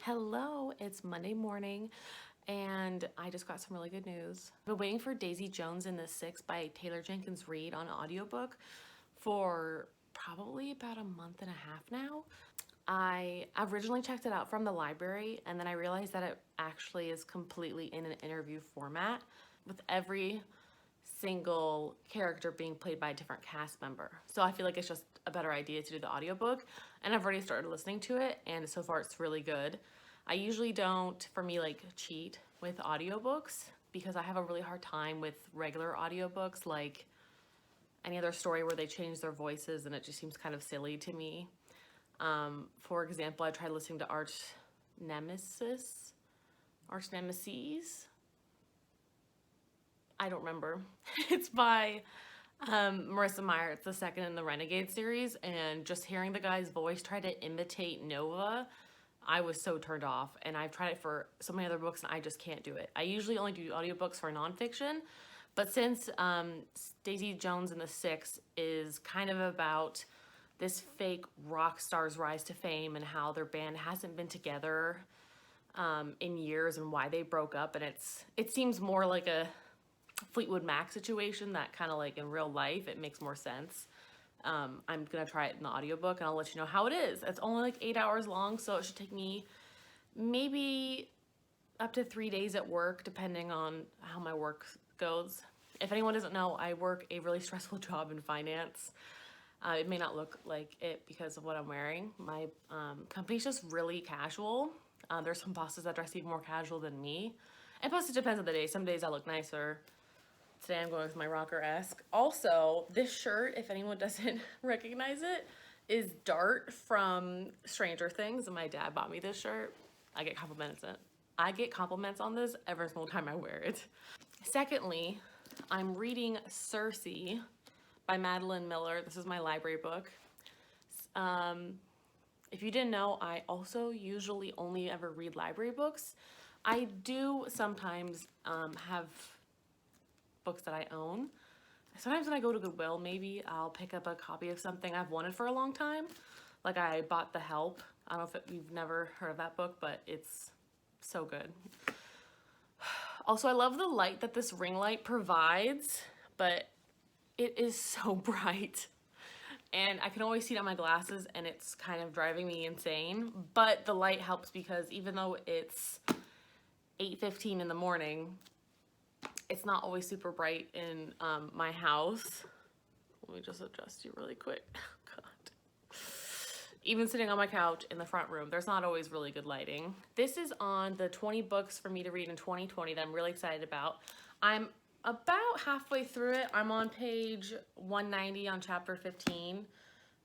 Hello, it's Monday morning, and I just got some really good news. I've been waiting for Daisy Jones and the Six by Taylor Jenkins Reid on audiobook for probably about a month and a half now. I originally checked it out from the library, and then I realized that it actually is completely in an interview format with every single character being played by a different cast member. So I feel like it's just a better idea to do the audiobook. And I've already started listening to it, and so far it's really good. I usually don't, for me, like cheat with audiobooks because I have a really hard time with regular audiobooks, like any other story where they change their voices, and it just seems kind of silly to me. For example, I tried listening to Arch Nemesis. I don't remember. It's by Marissa Meyer. It's the second in the Renegade series, and just hearing the guy's voice try to imitate Nova, I was so turned off. And I've tried it for so many other books, and I just can't do it. I usually only do audiobooks for nonfiction, but since Daisy Jones and the Six is kind of about this fake rock star's rise to fame and how their band hasn't been together in years and why they broke up, and it seems more like a Fleetwood Mac situation that kind of like in real life it makes more sense. I'm gonna try it in the audiobook and I'll let you know how it is. It's only like 8 hours long, so it should take me maybe up to 3 days at work, depending on how my work goes. If anyone doesn't know, I work a really stressful job in finance. It may not look like it because of what I'm wearing. My company's just really casual. There's some bosses that dress even more casual than me. And plus it depends on the day. Some days I look nicer. Today I'm going with my rocker-esque. Also, this shirt, if anyone doesn't recognize it, is Dart from Stranger Things, and my dad bought me this shirt. I get compliments on this every single time I wear it. Secondly, I'm reading Circe by Madeline Miller. This is my library book. If you didn't know, I also usually only ever read library books. I do sometimes have books that I own. Sometimes when I go to Goodwill, maybe I'll pick up a copy of something I've wanted for a long time. Like I bought The Help. I don't know if you've never heard of that book, but it's so good. Also, I love the light that this ring light provides, but it is so bright. And I can always see it on my glasses, and it's kind of driving me insane. But the light helps because even though it's 8:15 in the morning, it's not always super bright in my house. Let me just adjust you really quick. God. Even sitting on my couch in the front room, there's not always really good lighting. This is on the 20 books for me to read in 2020 that I'm really excited about. I'm about halfway through it. I'm on page 190 on chapter 15.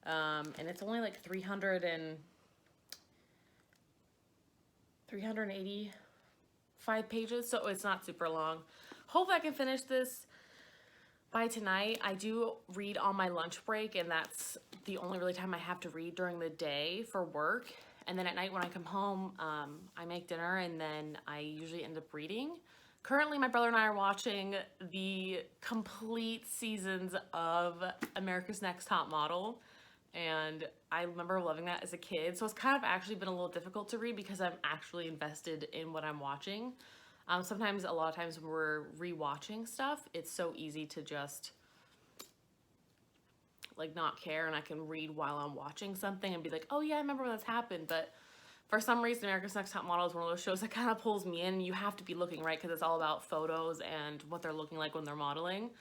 And it's only like 385 pages, so it's not super long. Hopefully I can finish this by tonight. I do read on my lunch break, and that's the only really time I have to read during the day for work. And then at night when I come home, I make dinner, and then I usually end up reading. Currently, my brother and I are watching the complete seasons of America's Next Top Model, and I remember loving that as a kid. So it's kind of actually been a little difficult to read because I'm actually invested in what I'm watching. Sometimes, a lot of times when we're rewatching stuff, it's so easy to just like not care, and I can read while I'm watching something and be like, oh yeah, I remember when this happened. But for some reason, America's Next Top Model is one of those shows that kind of pulls me in. You have to be looking, right? Because it's all about photos and what they're looking like when they're modeling.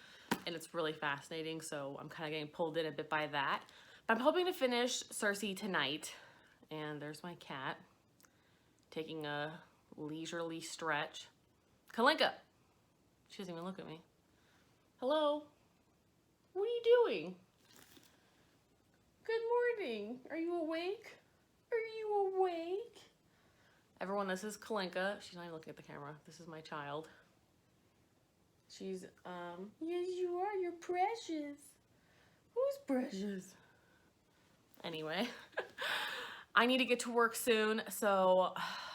And it's really fascinating, so I'm kind of getting pulled in a bit by that. But I'm hoping to finish Circe tonight. And there's my cat taking a leisurely stretch. Kalinka! She doesn't even look at me. Hello? What are you doing? Good morning. Are you awake? Are you awake? Everyone, this is Kalinka. She's not even looking at the camera. This is my child. She's, yes you are, you're precious. Who's precious? Anyway, I need to get to work soon, so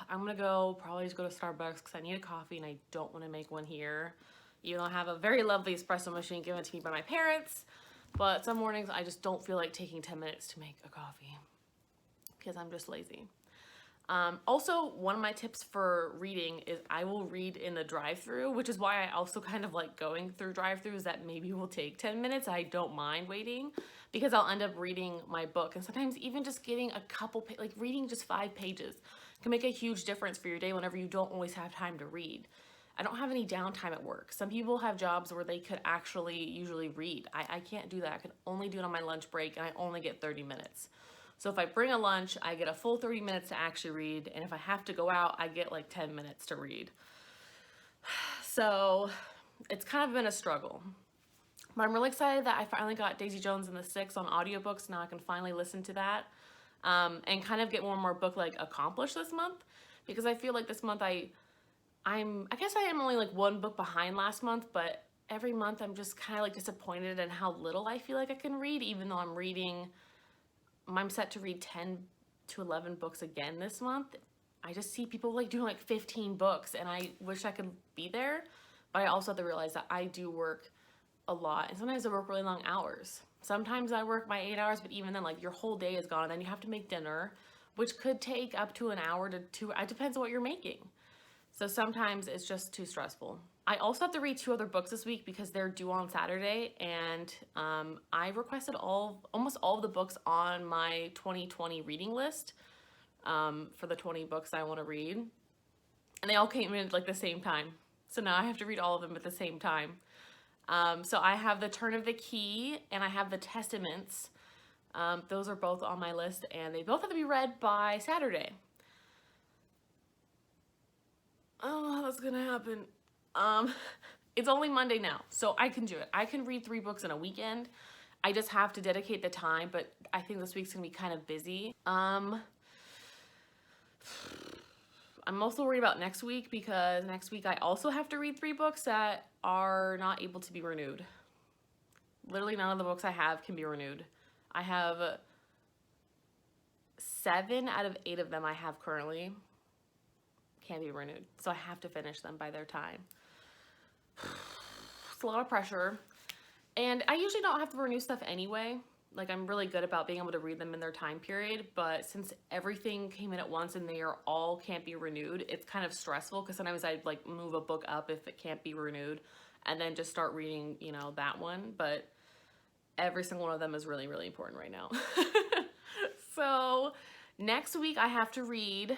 I'm gonna probably just go to Starbucks because I need a coffee and I don't want to make one here. Even though I have a very lovely espresso machine given to me by my parents, but some mornings I just don't feel like taking 10 minutes to make a coffee because I'm just lazy. Also, one of my tips for reading is I will read in the drive-through, which is why I also kind of like going through drive-throughs that maybe will take 10 minutes. I don't mind waiting because I'll end up reading my book. And sometimes even just getting a couple, like reading just 5 pages can make a huge difference for your day whenever you don't always have time to read. I don't have any downtime at work. Some people have jobs where they could actually usually read. I can't do that. I can only do it on my lunch break and I only get 30 minutes. So if I bring a lunch, I get a full 30 minutes to actually read. And if I have to go out, I get like 10 minutes to read. So it's kind of been a struggle. But I'm really excited that I finally got Daisy Jones and the Six on audiobooks. Now I can finally listen to that and kind of get one more book like accomplished this month. Because I feel like this month I guess I am only like one book behind last month, but every month I'm just kind of like disappointed in how little I feel like I can read, even though I'm set to read 10 to 11 books again this month. I just see people like doing like 15 books and I wish I could be there, but I also have to realize that I do work a lot and sometimes I work really long hours. Sometimes I work my 8 hours, but even then like your whole day is gone and then you have to make dinner, which could take up to an hour to 2. It depends on what you're making. So sometimes it's just too stressful. I also have to read 2 other books this week because they're due on Saturday, and I requested almost all of the books on my 2020 reading list for the 20 books I want to read, and they all came in at like the same time. So now I have to read all of them at the same time. So I have The Turn of the Key and I have The Testaments. Those are both on my list, and they both have to be read by Saturday. Oh, that's gonna happen. It's only Monday now, so I can do it. I can read 3 books in a weekend. I just have to dedicate the time, but I think this week's gonna be kind of busy. I'm also worried about next week because next week I also have to read 3 books that are not able to be renewed. Literally none of the books I have can be renewed. I have 7 out of 8 of them I have currently can't be renewed. So I have to finish them by their time. It's a lot of pressure. And I usually don't have to renew stuff anyway. Like I'm really good about being able to read them in their time period. But since everything came in at once and they are all can't be renewed, it's kind of stressful because sometimes I'd like move a book up if it can't be renewed and then just start reading, you know, that one. But every single one of them is really, really important right now. So next week I have to read,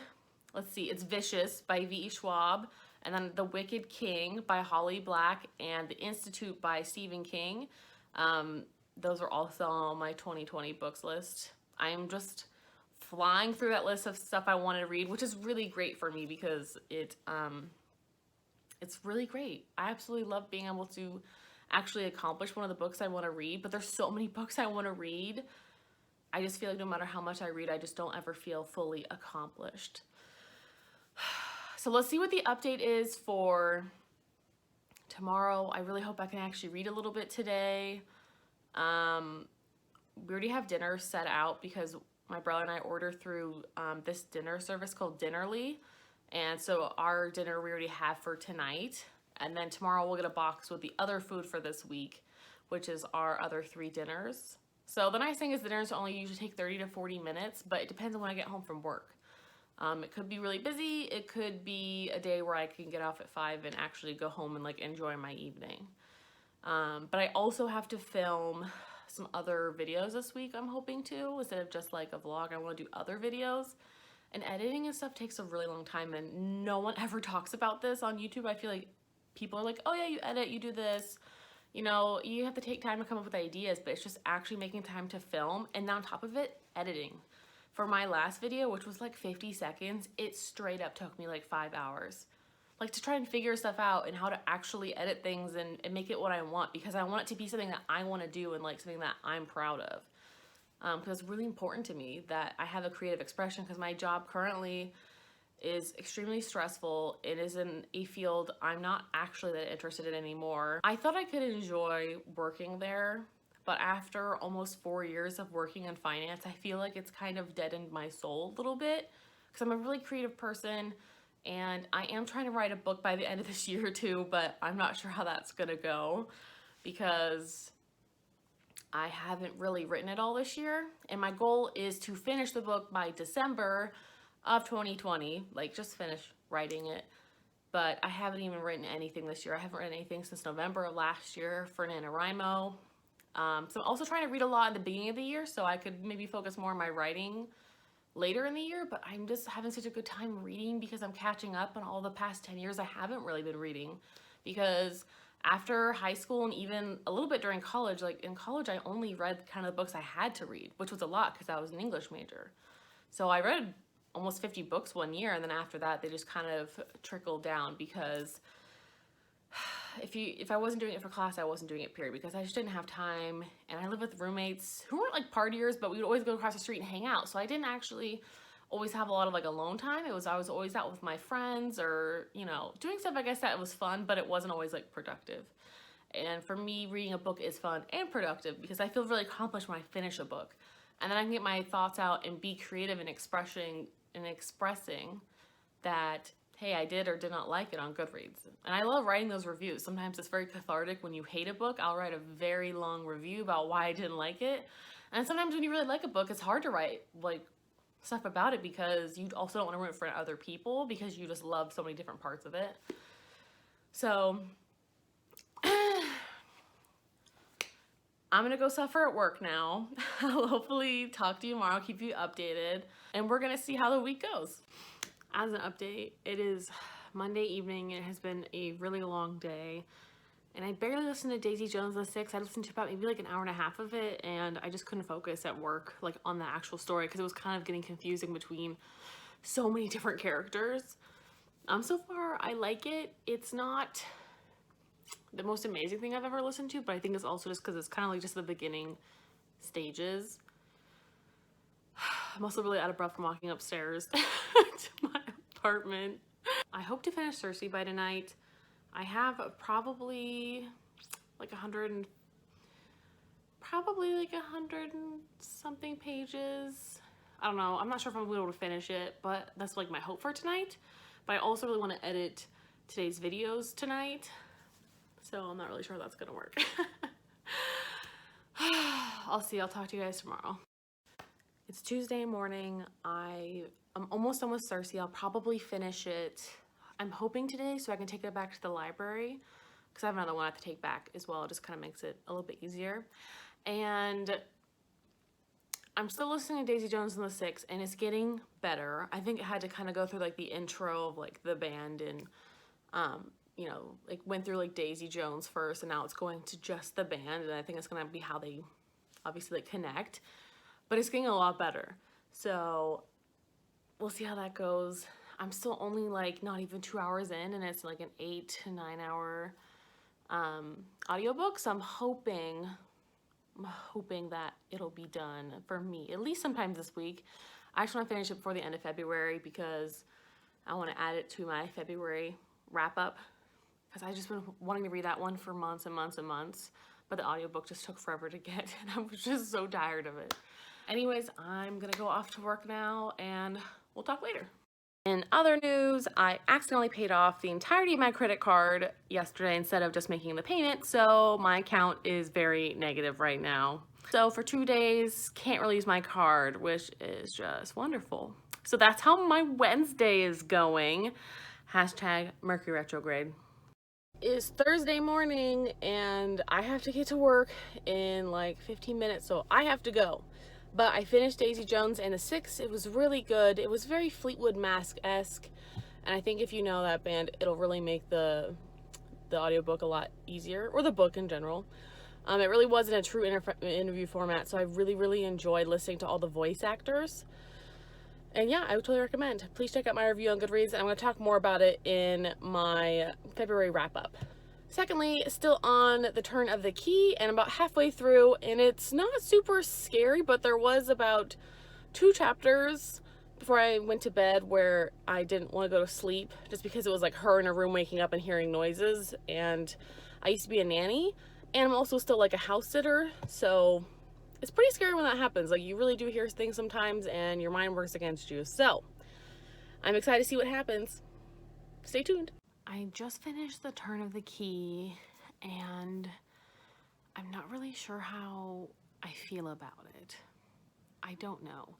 let's see, it's Vicious by V.E. Schwab, and then The Wicked King by Holly Black, and The Institute by Stephen King. Those are also on my 2020 books list. I'm just flying through that list of stuff I want to read, which is really great for me because it's really great. I absolutely love being able to actually accomplish one of the books I want to read, but there's so many books I want to read. I just feel like no matter how much I read, I just don't ever feel fully accomplished. So let's see what the update is for tomorrow. I really hope I can actually read a little bit today. We already have dinner set out because my brother and I order through this dinner service called Dinnerly. And so our dinner we already have for tonight. And then tomorrow we'll get a box with the other food for this week, which is our other 3 dinners. So the nice thing is the dinners only usually take 30 to 40 minutes, but it depends on when I get home from work. It could be really busy. It could be a day where I can get off at 5 and actually go home and like enjoy my evening. But I also have to film some other videos this week, I'm hoping to. Instead of just like a vlog, I want to do other videos. And editing and stuff takes a really long time, and no one ever talks about this on YouTube. I feel like people are like, oh yeah, you edit, you do this. You know, you have to take time to come up with ideas, but it's just actually making time to film. And on top of it, editing. For my last video, which was like 50 seconds, it straight up took me like 5 hours. Like to try and figure stuff out and how to actually edit things and make it what I want, because I want it to be something that I want to do and like something that I'm proud of. Because it's really important to me that I have a creative expression, because my job currently is extremely stressful. It is in a field I'm not actually that interested in anymore. I thought I could enjoy working there, but after almost 4 years of working in finance, I feel like it's kind of deadened my soul a little bit, because I'm a really creative person and I am trying to write a book by the end of this year too, but I'm not sure how that's gonna go because I haven't really written it all this year. And my goal is to finish the book by December, of 2020, like just finished writing it. But I haven't even written anything this year. I haven't written anything since November of last year for NaNoWriMo. So I'm also trying to read a lot in the beginning of the year so I could maybe focus more on my writing later in the year, but I'm just having such a good time reading because I'm catching up on all the past 10 years I haven't really been reading. Because after high school and even a little bit during college, like in college, I only read kind of the books I had to read, which was a lot because I was an English major. So I read almost 50 books one year, and then after that, they just kind of trickled down because if I wasn't doing it for class, I wasn't doing it, period, because I just didn't have time. And I lived with roommates who weren't like partiers, but we would always go across the street and hang out. So I didn't actually always have a lot of like alone time. I was always out with my friends or, you know, doing stuff I guess that was fun, but it wasn't always like productive. And for me, reading a book is fun and productive because I feel really accomplished when I finish a book. And then I can get my thoughts out and be creative in expressing that, hey, I did or did not like it on Goodreads. And I love writing those reviews. Sometimes it's very cathartic when you hate a book. I'll write a very long review about why I didn't like it. And sometimes when you really like a book, it's hard to write like stuff about it because you also don't want to ruin it for other people because you just love so many different parts of it. So I'm gonna go suffer at work now. I'll hopefully talk to you tomorrow, keep you updated, and we're gonna see how the week goes. As an update, it is Monday evening. It has been a really long day, and I barely listened to Daisy Jones and the Six. I listened to about maybe like an hour and a half of it, and I just couldn't focus at work like on the actual story because it was kind of getting confusing between so many different characters. So far, I like it. It's not the most amazing thing I've ever listened to, but I think it's also just because it's kind of like just the beginning stages. I'm also really out of breath from walking upstairs to my apartment. I hope to finish Cersei by tonight. I have probably like 100 and something pages. I don't know. I'm not sure if I'm gonna be able to finish it, but that's like my hope for tonight. But I also really want to edit today's videos tonight, so I'm not really sure that's gonna work. I'll see. I'll talk to you guys tomorrow. It's Tuesday morning. I'm almost done with Cersei. I'll probably finish it. I'm hoping today so I can take it back to the library because I have another one I have to take back as well. It just kind of makes it a little bit easier. And I'm still listening to Daisy Jones and the Six, and it's getting better. I think it had to kind of go through like the intro of like the band and you know, like went through like Daisy Jones first, and now it's going to just the band, and I think it's gonna be how they obviously like connect. But it's getting a lot better. So we'll see how that goes. I'm still only like not even 2 hours in, and it's like an 8 to 9 hour audiobook. So I'm hoping that it'll be done for me at least sometime this week. I actually want to finish it before the end of February because I want to add it to my February wrap up because I've just been wanting to read that one for months and months and months, but the audiobook just took forever to get, and I was just so tired of it. Anyways, I'm gonna go off to work now, and we'll talk later. In other news, I accidentally paid off the entirety of my credit card yesterday instead of just making the payment, so my account is very negative right now. So for 2 days, can't really use my card, which is just wonderful. So that's how my Wednesday is going. Hashtag Mercury retrograde. It's Thursday morning, and I have to get to work in like 15 minutes, so I have to go. But I finished Daisy Jones and the Six. It was really good. It was very Fleetwood Mac-esque, and I think if you know that band, it'll really make the audiobook a lot easier, or the book in general. It really wasn't a true interview format, so I really enjoyed listening to all the voice actors. And yeah, I would totally recommend. Please check out my review on Goodreads, and I'm going to talk more about it in my February wrap-up. Secondly, still on The Turn of the Key, and about halfway through, and it's not super scary, but there was about 2 chapters before I went to bed where I didn't want to go to sleep just because it was like her in a room waking up and hearing noises. And I used to be a nanny, and I'm also still like a house sitter, so it's pretty scary when that happens. Like, you really do hear things sometimes and your mind works against you. So I'm excited to see what happens. Stay tuned. I just finished The Turn of the Key, and I'm not really sure how I feel about it. I don't know.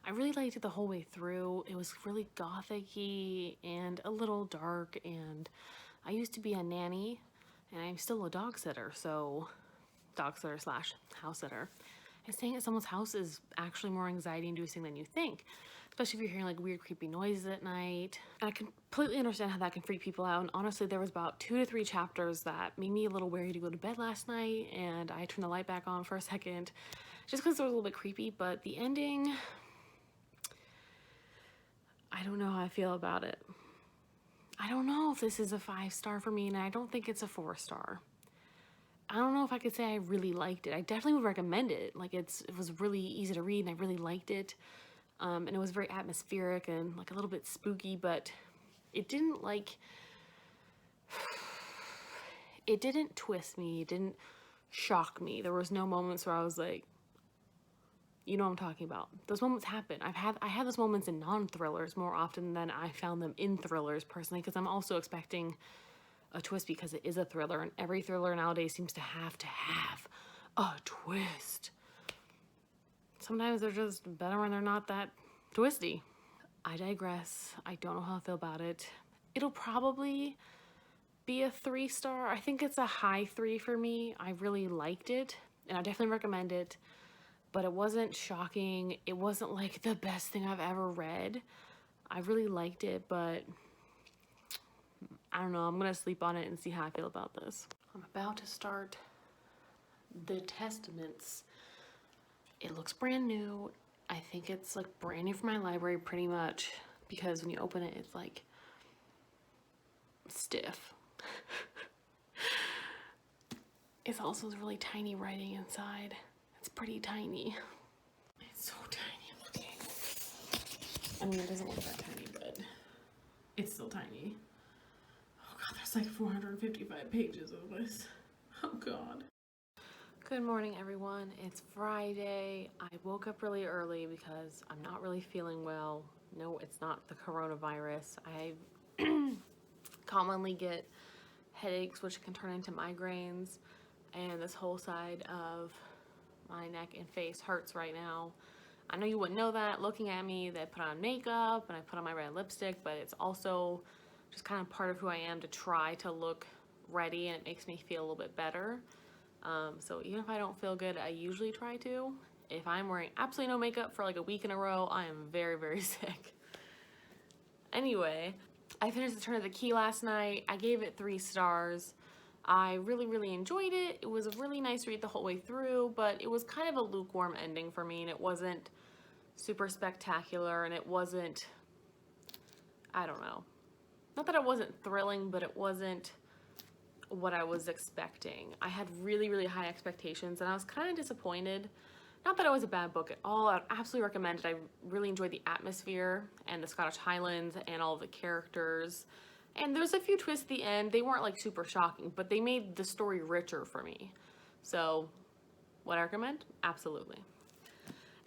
I really liked it the whole way through. It was really gothic-y and a little dark, and I used to be a nanny, and I'm still a dog sitter, so dog sitter slash house sitter. And staying at someone's house is actually more anxiety inducing than you think, especially if you're hearing like weird creepy noises at night. And I completely understand how that can freak people out. And honestly, there was about 2 to 3 chapters that made me a little wary to go to bed last night, and I turned the light back on for a second just because it was a little bit creepy. But the ending, I don't know how I feel about it. I don't know if this is a 5-star for me, and I don't think it's a 4-star. I don't know if I could say I really liked it. I definitely would recommend it. Like it was really easy to read, and I really liked it. And it was very atmospheric and like a little bit spooky, but it didn't it didn't twist me. It didn't shock me. There was no moments where I was like, you know what I'm talking about. Those moments happen. I had those moments in non-thrillers more often than I found them in thrillers personally, because I'm also expecting a twist because it is a thriller, and every thriller nowadays seems to have a twist. Sometimes they're just better when they're not that twisty. I digress. I don't know how I feel about it. It'll probably be a 3-star. I think it's a high 3 for me. I really liked it, and I definitely recommend it, but it wasn't shocking. It wasn't like the best thing I've ever read. I really liked it, but I don't know. I'm gonna sleep on it and see how I feel about this. I'm about to start The Testaments. It looks brand new. I think it's like brand new for my library pretty much, because when you open it, it's like stiff. It's also really tiny writing inside. It's pretty tiny. It's so tiny looking. I mean, it doesn't look that tiny, but it's still tiny. Oh God, there's like 455 pages of this. Oh God. Good morning, everyone. It's Friday. I woke up really early because I'm not really feeling well. No, it's not the coronavirus. I commonly get headaches, which can turn into migraines, and this whole side of my neck and face hurts right now. I know you wouldn't know that looking at me, that I put on makeup and I put on my red lipstick, but it's also just kind of part of who I am to try to look ready, and it makes me feel a little bit better. So even if I don't feel good, I usually try to. If I'm wearing absolutely no makeup for like a week in a row, I am very, very sick. Anyway, I finished The Turn of the Key last night. I gave it 3 stars. I really, really enjoyed it. It was a really nice read the whole way through, but it was kind of a lukewarm ending for me, and it wasn't super spectacular, and it wasn't, I don't know. Not that it wasn't thrilling, but it wasn't what I was expecting. I had really, really high expectations, and I was kind of disappointed. Not that it was a bad book at all. I would absolutely recommend it. I really enjoyed the atmosphere and the Scottish Highlands and all of the characters. And there's a few twists at the end. They weren't like super shocking, but they made the story richer for me. So, would I recommend? Absolutely.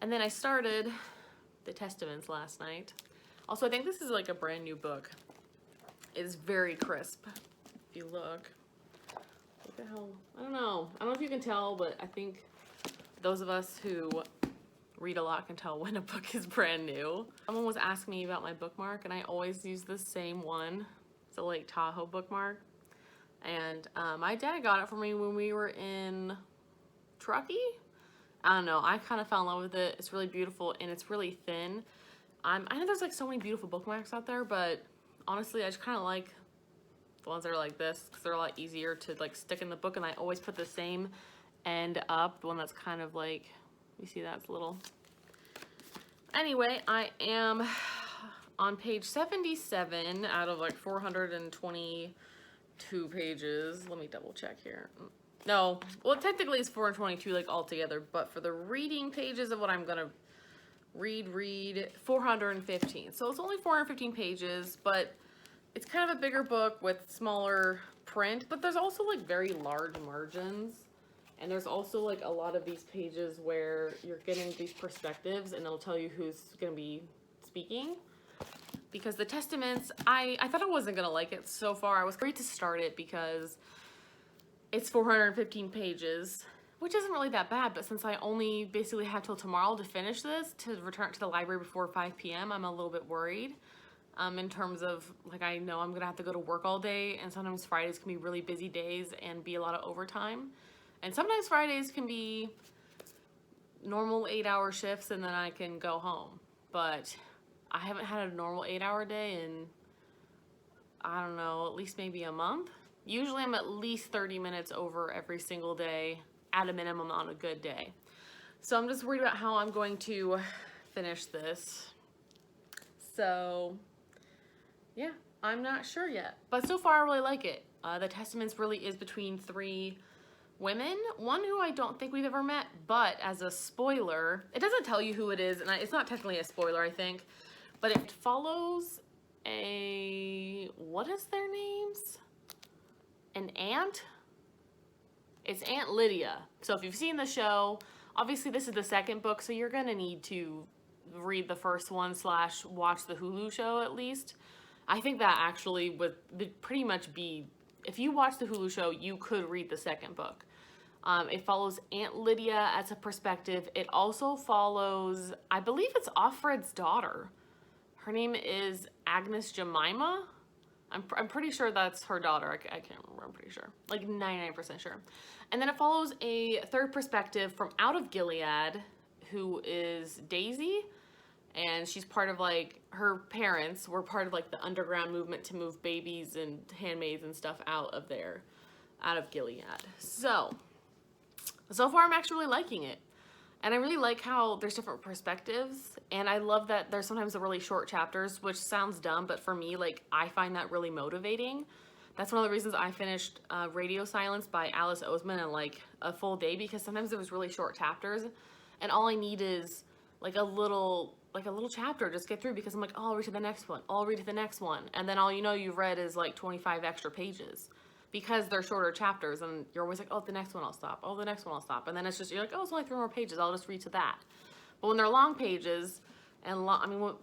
And then I started The Testaments last night. Also, I think this is like a brand new book. It is very crisp. If you look. What the hell? I don't know if you can tell, but I think those of us who read a lot can tell when a book is brand new. Someone was asking me about my bookmark, and I always use the same one. It's a Lake Tahoe bookmark. And my dad got it for me when we were in Truckee. I don't know. I kind of fell in love with it. It's really beautiful, and it's really thin. I know there's like so many beautiful bookmarks out there, but honestly, I just kind of like the ones that are like this because they're a lot easier to like stick in the book, and I always put the same end up, the one that's kind of like, you see that's a little. Anyway, I am on page 77 out of like 422 pages. Let me double check here. No, well technically it's 422 like altogether, but for the reading pages of what I'm gonna read 415. So it's only 415 pages, but it's kind of a bigger book with smaller print, but there's also like very large margins. And there's also like a lot of these pages where you're getting these perspectives, and it'll tell you who's gonna be speaking. Because The Testaments, I thought I wasn't gonna like it so far. I was great to start it because it's 415 pages, which isn't really that bad, but since I only basically have till tomorrow to finish this, to return it to the library before 5 p.m., I'm a little bit worried. In terms of, like, I know I'm gonna have to go to work all day, and sometimes Fridays can be really busy days and be a lot of overtime. And sometimes Fridays can be normal 8-hour shifts and then I can go home. But I haven't had a normal 8-hour day in, I don't know, at least maybe a month. Usually I'm at least 30 minutes over every single day, at a minimum on a good day. So I'm just worried about how I'm going to finish this. So yeah, I'm not sure yet. But so far I really like it. The Testaments really is between 3 women, one who I don't think we've ever met, but as a spoiler, it doesn't tell you who it is, and it's not technically a spoiler, I think, but it follows what is their names? An aunt? It's Aunt Lydia. So if you've seen the show, obviously this is the second book, so you're gonna need to read the first one / watch the Hulu show at least. I think that actually would pretty much be, if you watch the Hulu show, you could read the second book. It follows Aunt Lydia as a perspective. It also follows, I believe it's Offred's daughter. Her name is Agnes Jemima. I'm pretty sure that's her daughter. I can't remember, I'm pretty sure. Like 99% sure. And then it follows a third perspective from out of Gilead, who is Daisy. And she's part of, like, her parents were part of, like, the underground movement to move babies and handmaids and stuff out of Gilead. So far I'm actually really liking it. And I really like how there's different perspectives. And I love that there's sometimes the really short chapters, which sounds dumb, but for me, like, I find that really motivating. That's one of the reasons I finished Radio Silence by Alice Oseman in, like, a full day, because sometimes it was really short chapters. And all I need is, like, a little chapter, just get through, because I'm like, oh, I'll read to the next one, I'll read to the next one, and then all you know you've read is like 25 extra pages, because they're shorter chapters, and you're always like, oh, the next one I'll stop, oh, the next one I'll stop, and then it's just, you're like, oh, it's only 3 more pages, I'll just read to that. But when they're long pages, and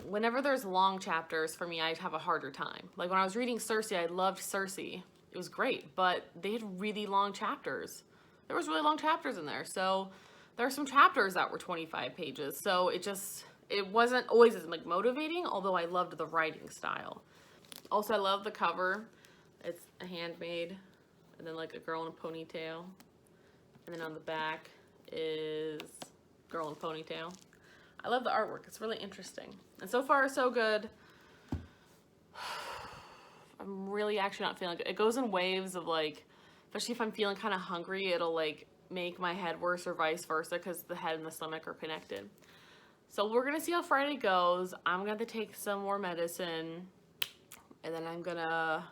whenever there's long chapters, for me, I have a harder time. Like when I was reading Circe, I loved Circe, it was great, but they had really long chapters. There was really long chapters in there, so there are some chapters that were 25 pages, so it wasn't always as, like, motivating, although I loved the writing style. Also, I love the cover. It's a handmade, and then, like, a girl in a ponytail. And then on the back is girl in a ponytail. I love the artwork. It's really interesting. And so far, so good. I'm really actually not feeling good. It goes in waves of, like, especially if I'm feeling kind of hungry, it'll, like, make my head worse or vice versa, because the head and the stomach are connected. So we're going to see how Friday goes. I'm going to take some more medicine, and then I'm going to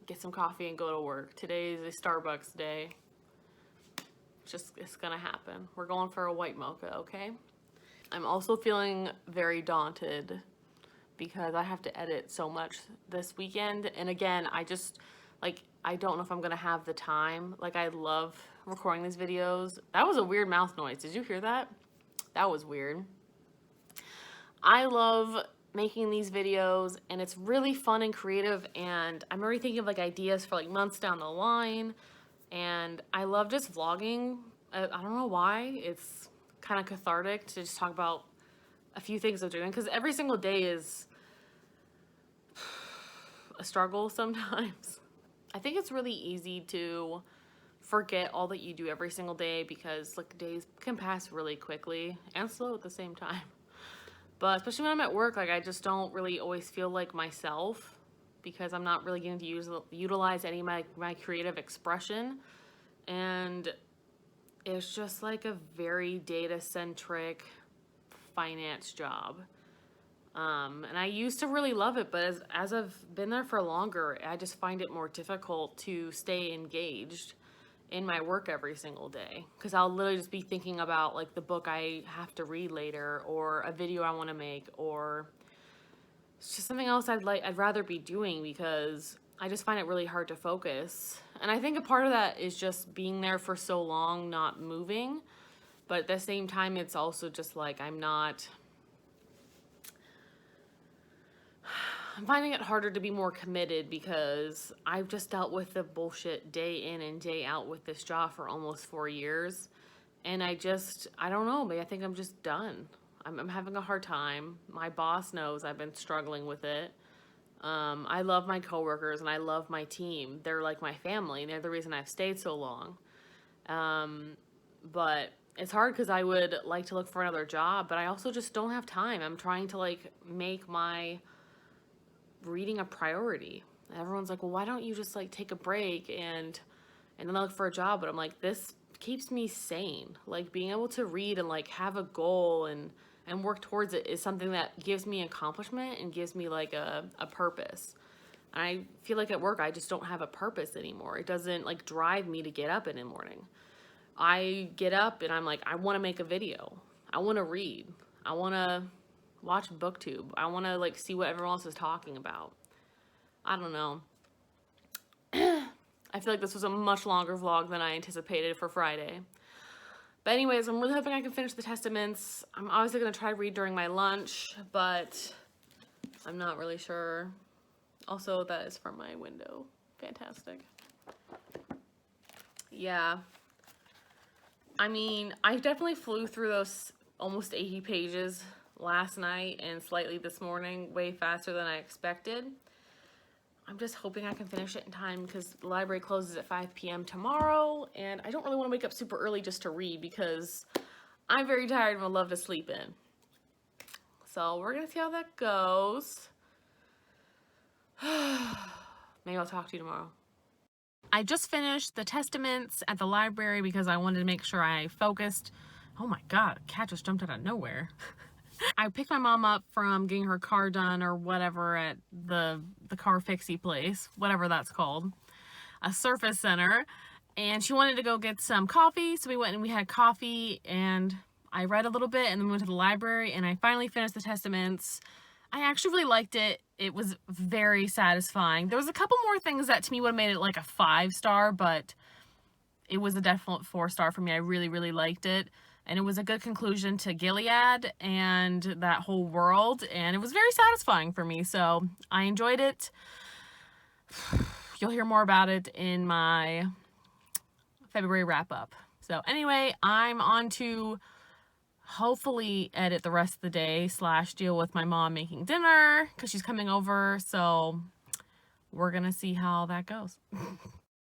get some coffee and go to work. Today is a Starbucks day. It's going to happen. We're going for a white mocha, okay? I'm also feeling very daunted because I have to edit so much this weekend. And again, I don't know if I'm going to have the time. Like, I love recording these videos. That was a weird mouth noise. Did you hear that? That was weird. I love making these videos, and it's really fun and creative, and I'm already thinking of, like, ideas for, like, months down the line, and I love just vlogging. I don't know why. It's kind of cathartic to just talk about a few things I'm doing, because every single day is a struggle sometimes. I think it's really easy to forget all that you do every single day, because, like, days can pass really quickly and slow at the same time. But especially when I'm at work, like, I just don't really always feel like myself, because I'm not really getting to utilize any of my creative expression. And it's just like a very data-centric finance job. And I used to really love it, but as I've been there for longer, I just find it more difficult to stay engaged in my work every single day, because I'll literally just be thinking about, like, the book I have to read later, or a video I want to make, or it's just something else I'd rather be doing, because I just find it really hard to focus. And I think a part of that is just being there for so long, not moving, but at the same time, it's also just like I'm finding it harder to be more committed, because I've just dealt with the bullshit day in and day out with this job for almost 4 years. And I don't know, but I think I'm just done. I'm having a hard time. My boss knows I've been struggling with it. I love my coworkers and I love my team. They're like my family, and they're the reason I've stayed so long. Um, but it's hard because I would like to look for another job, but I also just don't have time. I'm trying to like make my reading a priority. Everyone's like, well, why don't you just like take a break and then I look for a job? But I'm like, this keeps me sane. Like being able to read and like have a goal and work towards it is something that gives me accomplishment and gives me like a purpose. I feel like at work I just don't have a purpose anymore. It doesn't like drive me to get up in the morning. I get up and I'm like, I want to make a video. I want to read. I want to watch booktube. I want to like see what everyone else is talking about. I don't know. I feel like this was a much longer vlog than I anticipated for Friday. But anyways, I'm really hoping I can finish the Testaments. I'm obviously going to try to read during my lunch, but I'm not really sure. Also, that is from my window. Fantastic. Yeah. I mean, I definitely flew through those almost 80 pages last night and slightly this morning, way faster than I expected. I'm just hoping I can finish it in time because the library closes at 5 p.m. tomorrow, and I don't really want to wake up super early just to read because I'm very tired and would love to sleep in. So we're going to see how that goes. Maybe I'll talk to you tomorrow. I just finished the Testaments at the library because I wanted to make sure I focused. Oh my God, a cat just jumped out of nowhere. I picked my mom up from getting her car done or whatever at the car fixie place, whatever that's called, a surface center. And she wanted to go get some coffee. So we went and we had coffee and I read a little bit and then we went to the library and I finally finished the Testaments. I actually really liked it. It was very satisfying. There was a couple more things that to me would have made it like a 5-star, but it was a definite 4-star for me. I really, really liked it. And it was a good conclusion to Gilead and that whole world. And it was very satisfying for me. So I enjoyed it. You'll hear more about it in my February wrap up. So anyway, I'm on to hopefully edit the rest of the day / deal with my mom making dinner because she's coming over. So we're going to see how that goes.